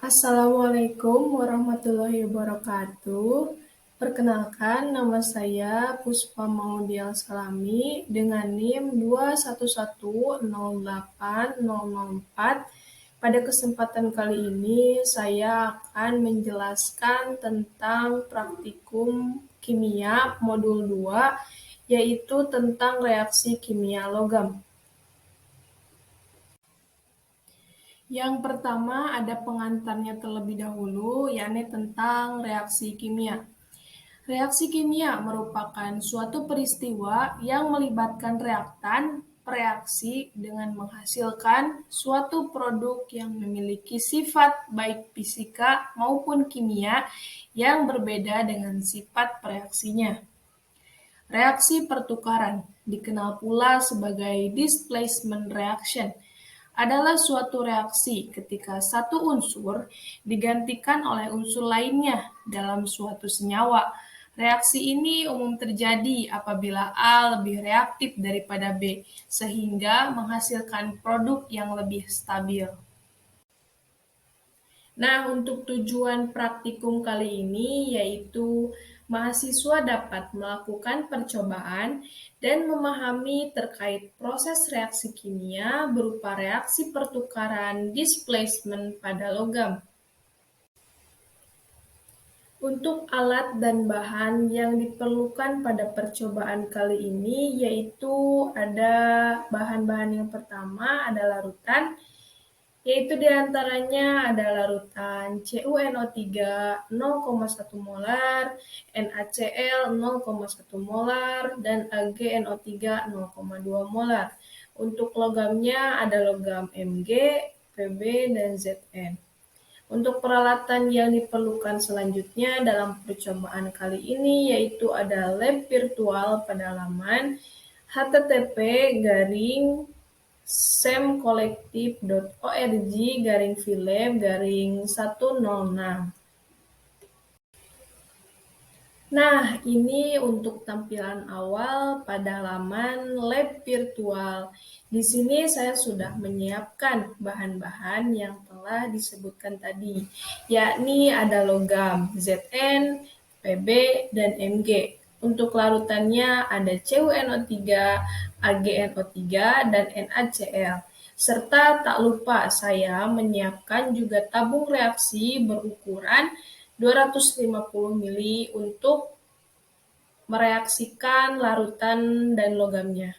Assalamualaikum warahmatullahi wabarakatuh. Perkenalkan, nama saya Puspa Maudial Salami dengan NIM 2110804. Pada kesempatan kali ini, saya akan menjelaskan tentang praktikum kimia modul 2, yaitu tentang reaksi kimia logam. Yang pertama ada pengantarnya terlebih dahulu, yakni tentang reaksi kimia. Reaksi kimia merupakan suatu peristiwa yang melibatkan reaktan bereaksi dengan menghasilkan suatu produk yang memiliki sifat baik fisika maupun kimia yang berbeda dengan sifat reaksinya. Reaksi pertukaran, dikenal pula sebagai displacement reaction, adalah suatu reaksi ketika satu unsur digantikan oleh unsur lainnya dalam suatu senyawa. Reaksi ini umum terjadi apabila A lebih reaktif daripada B, sehingga menghasilkan produk yang lebih stabil. Nah, untuk tujuan praktikum kali ini yaitu mahasiswa dapat melakukan percobaan dan memahami terkait proses reaksi kimia berupa reaksi pertukaran displacement pada logam. Untuk alat dan bahan yang diperlukan pada percobaan kali ini yaitu ada bahan-bahan yang pertama ada larutan, yaitu diantaranya ada larutan CuNO3 0,1 molar, NaCl 0,1 molar, dan AgNO3 0,2 molar. Untuk logamnya ada logam Mg, Pb, dan Zn. Untuk peralatan yang diperlukan selanjutnya dalam percobaan kali ini yaitu ada lab virtual pada laman http://semkolektif.org/fileb/106. Nah, ini untuk tampilan awal pada laman lab virtual. Di sini saya sudah menyiapkan bahan-bahan yang telah disebutkan tadi, yakni ada logam Zn, Pb, dan Mg. Untuk larutannya ada CuNO3, AgNO3, dan NaCl. Serta tak lupa saya menyiapkan juga tabung reaksi berukuran 250 mili untuk mereaksikan larutan dan logamnya.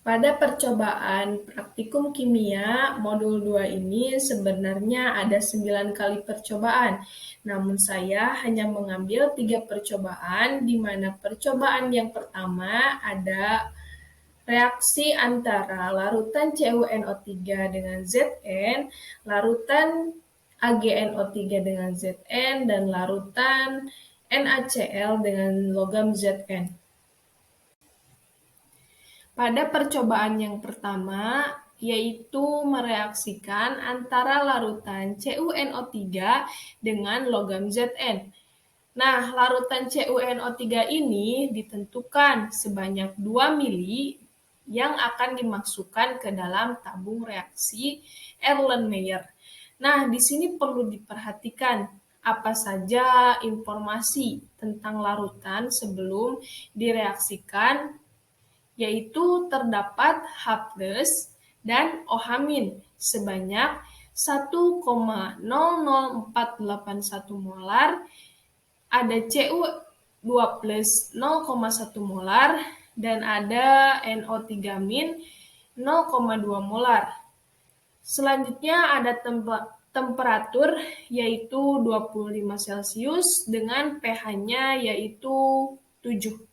Pada percobaan praktikum kimia modul 2 ini sebenarnya ada 9 kali percobaan, namun saya hanya mengambil 3 percobaan, di mana percobaan yang pertama ada reaksi antara larutan CuNO3 dengan Zn, larutan AgNO3 dengan Zn, dan larutan NaCl dengan logam Zn. Pada percobaan yang pertama, yaitu mereaksikan antara larutan CuNO3 dengan logam Zn. Nah, larutan CuNO3 ini ditentukan sebanyak 2 mili yang akan dimasukkan ke dalam tabung reaksi Erlenmeyer. Nah, di sini perlu diperhatikan apa saja informasi tentang larutan sebelum direaksikan, yaitu terdapat H+ dan OH- sebanyak 1,00481 molar, ada Cu2+ 0,1 molar, dan ada NO3- 0,2 molar. Selanjutnya ada temperatur yaitu 25 Celcius dengan pH-nya yaitu 7.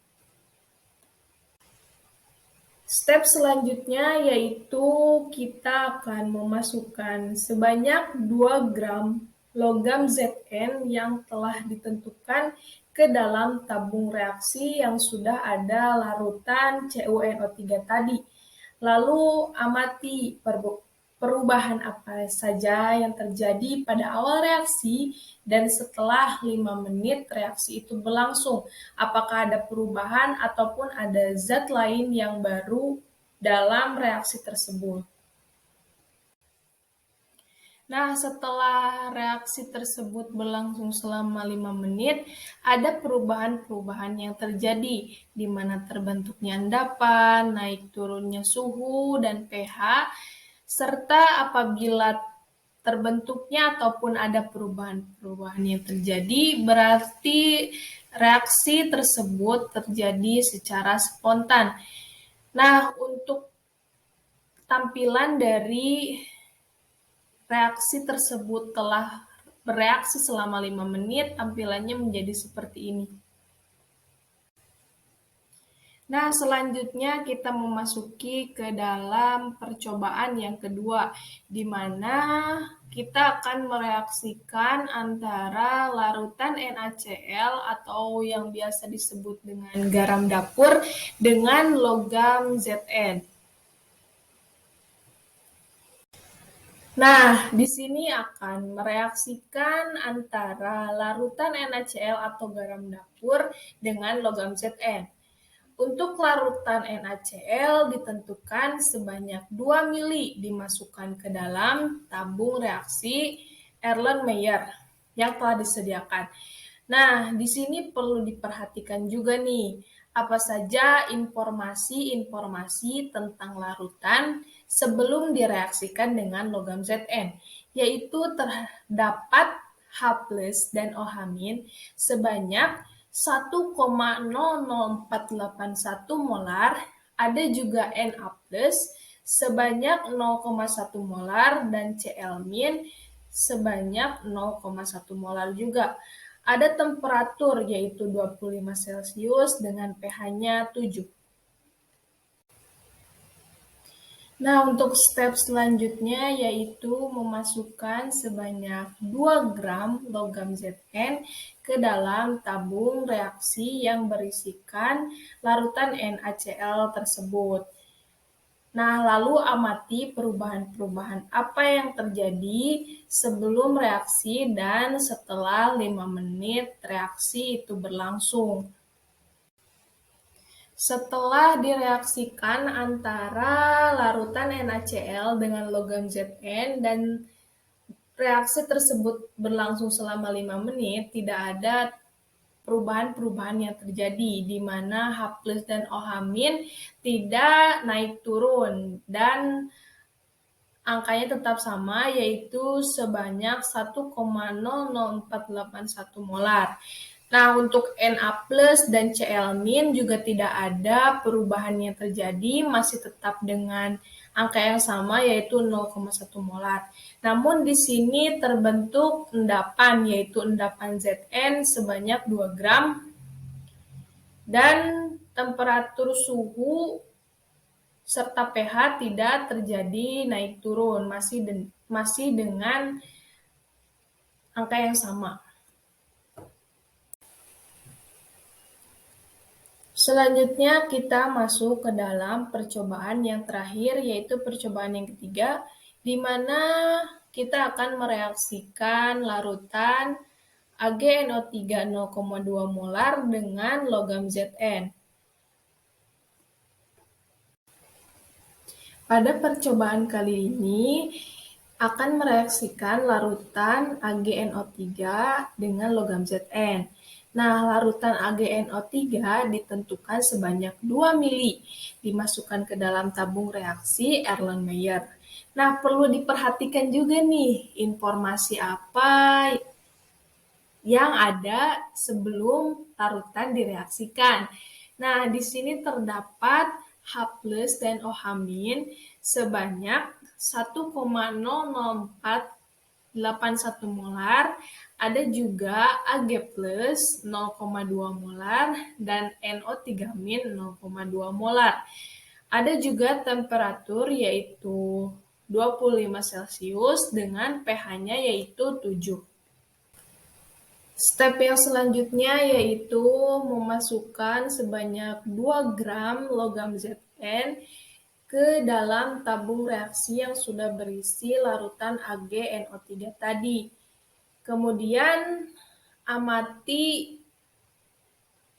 Step selanjutnya yaitu kita akan memasukkan sebanyak 2 gram logam Zn yang telah ditentukan ke dalam tabung reaksi yang sudah ada larutan CuNO3 tadi. Lalu amati perubahan apa saja yang terjadi pada awal reaksi dan setelah 5 menit reaksi itu berlangsung. Apakah ada perubahan ataupun ada zat lain yang baru dalam reaksi tersebut. Nah, setelah reaksi tersebut berlangsung selama 5 menit, ada perubahan-perubahan yang terjadi, di mana terbentuknya endapan, naik turunnya suhu dan pH, serta apabila terbentuknya ataupun ada perubahan-perubahan yang terjadi, berarti reaksi tersebut terjadi secara spontan. Nah, untuk tampilan dari reaksi tersebut telah bereaksi selama 5 menit, tampilannya menjadi seperti ini. Nah, selanjutnya kita memasuki ke dalam percobaan yang kedua, di mana kita akan mereaksikan antara larutan NaCl atau yang biasa disebut dengan garam dapur dengan logam Zn. Nah, di sini akan mereaksikan antara larutan NaCl atau garam dapur dengan logam Zn. Untuk larutan NaCl ditentukan sebanyak 2 mili dimasukkan ke dalam tabung reaksi Erlenmeyer yang telah disediakan. Nah, di sini perlu diperhatikan juga nih, apa saja informasi-informasi tentang larutan sebelum direaksikan dengan logam Zn, yaitu terdapat H+ dan OH- sebanyak 1,00481 molar, ada juga Na+ sebanyak 0,1 molar dan Cl- sebanyak 0,1 molar juga. Ada temperatur yaitu 25 Celcius dengan pH-nya 7. Nah, untuk step selanjutnya yaitu memasukkan sebanyak 2 gram logam Zn ke dalam tabung reaksi yang berisikan larutan NaCl tersebut. Nah, lalu amati perubahan-perubahan apa yang terjadi sebelum reaksi dan setelah 5 menit reaksi itu berlangsung. Setelah direaksikan antara larutan NaCl dengan logam Zn dan reaksi tersebut berlangsung selama 5 menit, tidak ada perubahan-perubahan yang terjadi, di mana H+ dan OH- tidak naik turun, dan angkanya tetap sama, yaitu sebanyak 1,00481 molar. Nah, untuk Na+ dan Cl- juga tidak ada perubahan yang terjadi, masih tetap dengan angka yang sama, yaitu 0,1 molar. Namun di sini terbentuk endapan, yaitu endapan Zn sebanyak 2 gram, dan temperatur suhu serta pH tidak terjadi naik turun, masih dengan angka yang sama. Selanjutnya kita masuk ke dalam percobaan yang terakhir, yaitu percobaan yang ketiga, di mana kita akan mereaksikan larutan AgNO3 0,2 molar dengan logam Zn. Pada percobaan kali ini akan mereaksikan larutan AgNO3 dengan logam Zn. Nah, larutan AgNO3 ditentukan sebanyak 2 mili, dimasukkan ke dalam tabung reaksi Erlenmeyer. Nah, perlu diperhatikan juga nih, informasi apa yang ada sebelum larutan direaksikan. Nah, di sini terdapat H+ dan OH- sebanyak 1,00481 molar, ada juga Ag+ 0,2 molar dan NO3- 0,2 molar. Ada juga temperatur yaitu 25 Celcius dengan pH-nya yaitu 7. Step yang selanjutnya yaitu memasukkan sebanyak 2 gram logam Zn ke dalam tabung reaksi yang sudah berisi larutan AgNO3 tadi. Kemudian amati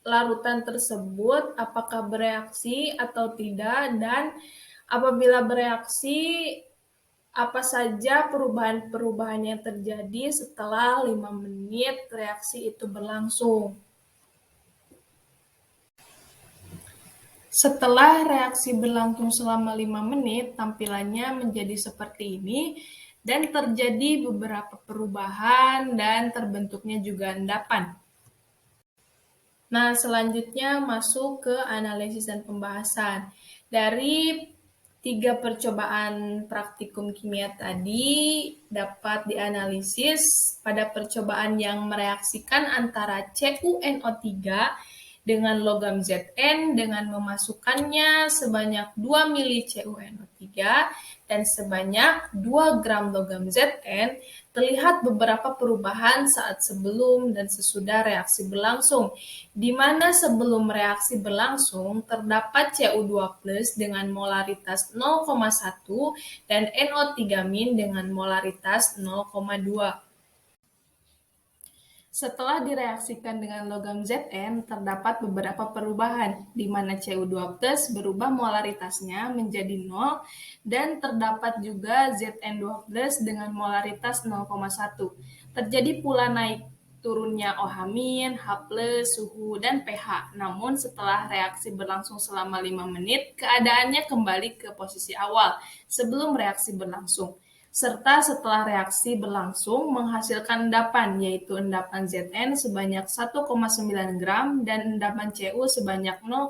larutan tersebut apakah bereaksi atau tidak, dan apabila bereaksi Apa saja perubahan-perubahan yang terjadi setelah 5 menit reaksi itu berlangsung? Setelah reaksi berlangsung selama 5 menit, tampilannya menjadi seperti ini dan terjadi beberapa perubahan dan terbentuknya juga endapan. Nah, selanjutnya masuk ke analisis dan pembahasan. Dari 3 percobaan praktikum kimia tadi dapat dianalisis pada percobaan yang mereaksikan antara CuNO3 dengan logam Zn dengan memasukkannya sebanyak 2 mili CuNO3 dan sebanyak 2 gram logam Zn, terlihat beberapa perubahan saat sebelum dan sesudah reaksi berlangsung, di mana sebelum reaksi berlangsung terdapat Cu2+ dengan molaritas 0,1 dan NO3- dengan molaritas 0,2. Setelah direaksikan dengan logam Zn, terdapat beberapa perubahan, di mana Cu2+ berubah molaritasnya menjadi 0, dan terdapat juga Zn2+ dengan molaritas 0,1. Terjadi pula naik turunnya OH-, H+, suhu, dan pH. Namun setelah reaksi berlangsung selama 5 menit, keadaannya kembali ke posisi awal, sebelum reaksi berlangsung. Serta setelah reaksi berlangsung menghasilkan endapan, yaitu endapan Zn sebanyak 1,9 gram dan endapan Cu sebanyak 0,01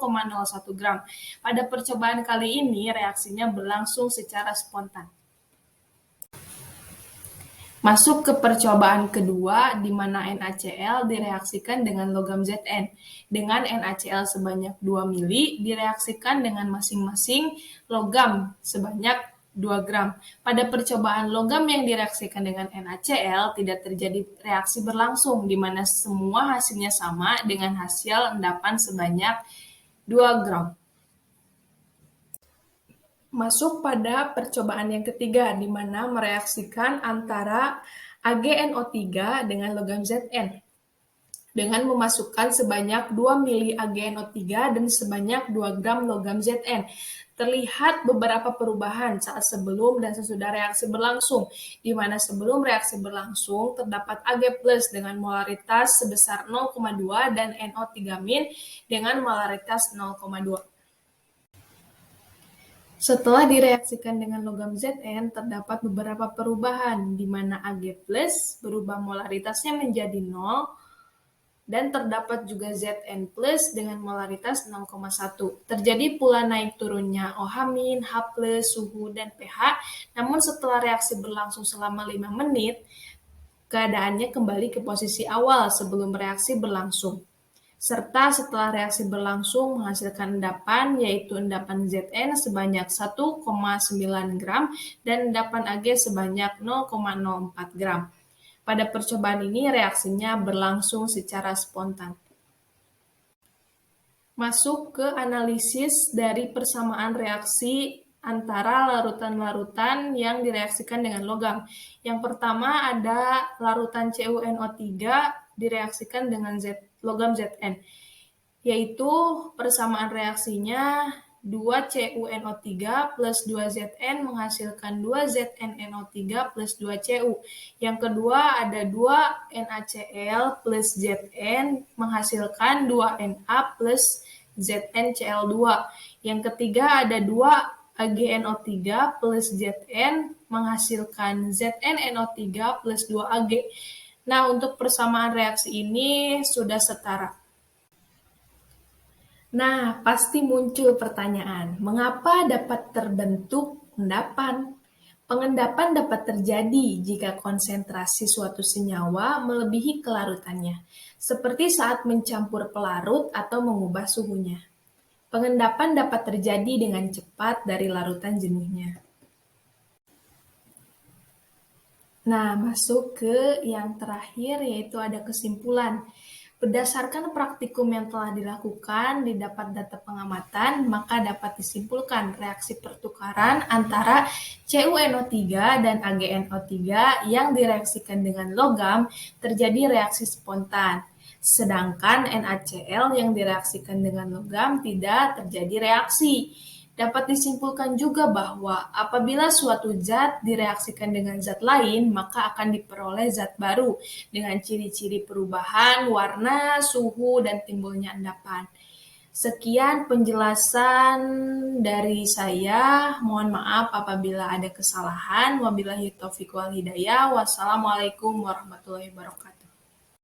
gram. Pada percobaan kali ini, reaksinya berlangsung secara spontan. Masuk ke percobaan kedua, di mana NaCl direaksikan dengan logam Zn. Dengan NaCl sebanyak 2 mili direaksikan dengan masing-masing logam sebanyak 2 gram. Pada percobaan logam yang direaksikan dengan NaCl tidak terjadi reaksi berlangsung, di mana semua hasilnya sama dengan hasil endapan sebanyak 2 gram. Masuk pada percobaan yang ketiga, di mana mereaksikan antara AgNO3 dengan logam Zn dengan memasukkan sebanyak 2 mili AgNO3 dan sebanyak 2 gram logam Zn. Terlihat beberapa perubahan saat sebelum dan sesudah reaksi berlangsung, di mana sebelum reaksi berlangsung terdapat Ag+ dengan molaritas sebesar 0,2 dan NO3- dengan molaritas 0,2. Setelah direaksikan dengan logam Zn, terdapat beberapa perubahan, di mana Ag+ berubah molaritasnya menjadi 0, dan terdapat juga Zn+ dengan molaritas 0,1. Terjadi pula naik turunnya OH-, H+, suhu, dan pH, namun setelah reaksi berlangsung selama 5 menit, keadaannya kembali ke posisi awal sebelum reaksi berlangsung. Serta setelah reaksi berlangsung menghasilkan endapan, yaitu endapan Zn sebanyak 1,9 gram dan endapan Ag sebanyak 0,04 gram. Pada percobaan ini reaksinya berlangsung secara spontan. Masuk ke analisis dari persamaan reaksi antara larutan-larutan yang direaksikan dengan logam. Yang pertama ada larutan CuNO3 direaksikan dengan logam Zn, yaitu persamaan reaksinya 2 CuNO3 plus 2 Zn menghasilkan 2 ZnNO3 plus 2 Cu. Yang kedua ada 2 NaCl plus Zn menghasilkan 2 Na plus ZnCl2. Yang ketiga ada 2 AgNO3 plus Zn menghasilkan ZnNO3 plus 2 Ag. Nah, untuk persamaan reaksi ini sudah setara. Nah, pasti muncul pertanyaan, mengapa dapat terbentuk endapan? Pengendapan dapat terjadi jika konsentrasi suatu senyawa melebihi kelarutannya, seperti saat mencampur pelarut atau mengubah suhunya. Pengendapan dapat terjadi dengan cepat dari larutan jenuhnya. Nah, masuk ke yang terakhir, yaitu ada kesimpulan. Berdasarkan praktikum yang telah dilakukan, didapat data pengamatan, maka dapat disimpulkan reaksi pertukaran antara CuNO3 dan AgNO3 yang direaksikan dengan logam terjadi reaksi spontan. Sedangkan NaCl yang direaksikan dengan logam tidak terjadi reaksi. Dapat disimpulkan juga bahwa apabila suatu zat direaksikan dengan zat lain, maka akan diperoleh zat baru dengan ciri-ciri perubahan warna, suhu, dan timbulnya endapan. Sekian penjelasan dari saya. Mohon maaf apabila ada kesalahan. Wabillahi taufiq wal hidayah. Wassalamualaikum warahmatullahi wabarakatuh.